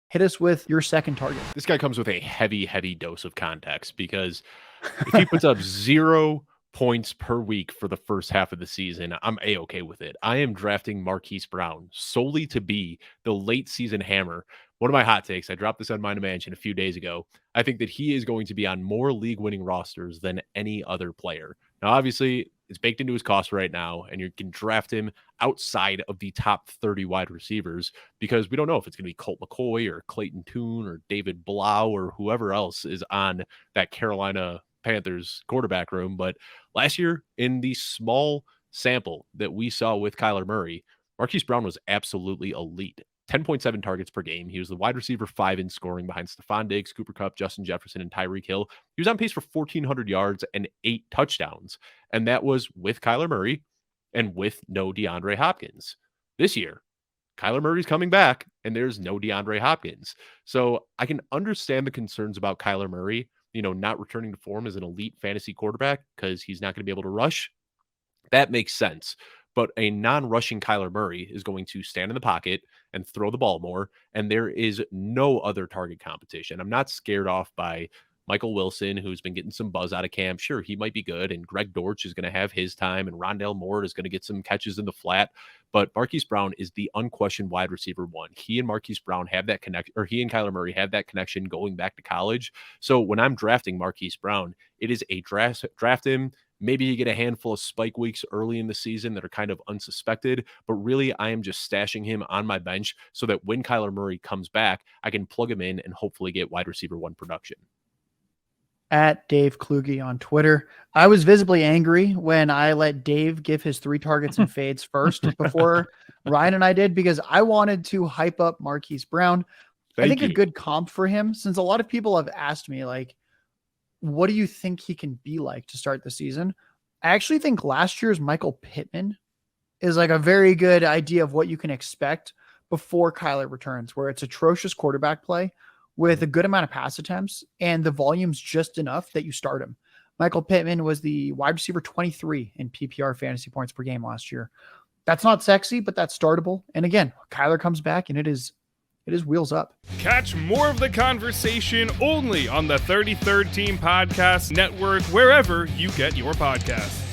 hit us with your second target. This guy comes with a heavy dose of context, because if he puts up 0 points per week for the first half of the season, I'm A-okay with it. I am drafting Marquise Brown solely to be the late season hammer. One of my hot takes, I dropped this on Mind Mansion a few days ago. I think that he is going to be on more league-winning rosters than any other player. Now, obviously, it's baked into his cost right now, and you can draft him outside of the top 30 wide receivers, because we don't know if it's going to be Colt McCoy or Clayton Tune or David Blau or whoever else is on that Carolina Panthers quarterback room. But last year, in the small sample that we saw with Kyler Murray, Marquise Brown was absolutely elite. 10.7 targets per game. He was the wide receiver 5 in scoring behind Stephon Diggs, Cooper Kupp, Justin Jefferson, and Tyreek Hill. He was on pace for 1,400 yards and 8 touchdowns. And that was with Kyler Murray and with no DeAndre Hopkins. This year, Kyler Murray's coming back, and there's no DeAndre Hopkins. So I can understand the concerns about Kyler Murray, not returning to form as an elite fantasy quarterback because he's not going to be able to rush. That makes sense. But a non-rushing Kyler Murray is going to stand in the pocket and throw the ball more, and there is no other target competition. I'm not scared off by Michael Wilson, who's been getting some buzz out of camp. Sure, he might be good, and Greg Dortch is going to have his time, and Rondale Moore is going to get some catches in the flat. But Marquise Brown is the unquestioned wide receiver 1. He and Marquise Brown have that connection, or he and Kyler Murray have that connection going back to college. So when I'm drafting Marquise Brown, it is a draft him. Maybe you get a handful of spike weeks early in the season that are kind of unsuspected, but really I am just stashing him on my bench so that when Kyler Murray comes back, I can plug him in and hopefully get wide receiver 1 production. At Dave Kluge on Twitter. I was visibly angry when I let Dave give his 3 targets and fades first before Ryan and I did, because I wanted to hype up Marquise Brown. I think a good comp for him, since a lot of people have asked me, like, what do you think he can be like to start the season? I actually think last year's Michael Pittman is like a very good idea of what you can expect before Kyler returns, where it's atrocious quarterback play with a good amount of pass attempts and the volume's just enough that you start him. Michael Pittman was the wide receiver 23 in PPR fantasy points per game last year. That's not sexy, but that's startable. And again, Kyler comes back and it is wheels up. Catch more of the conversation only on the 33rd Team Podcast Network, wherever you get your podcasts.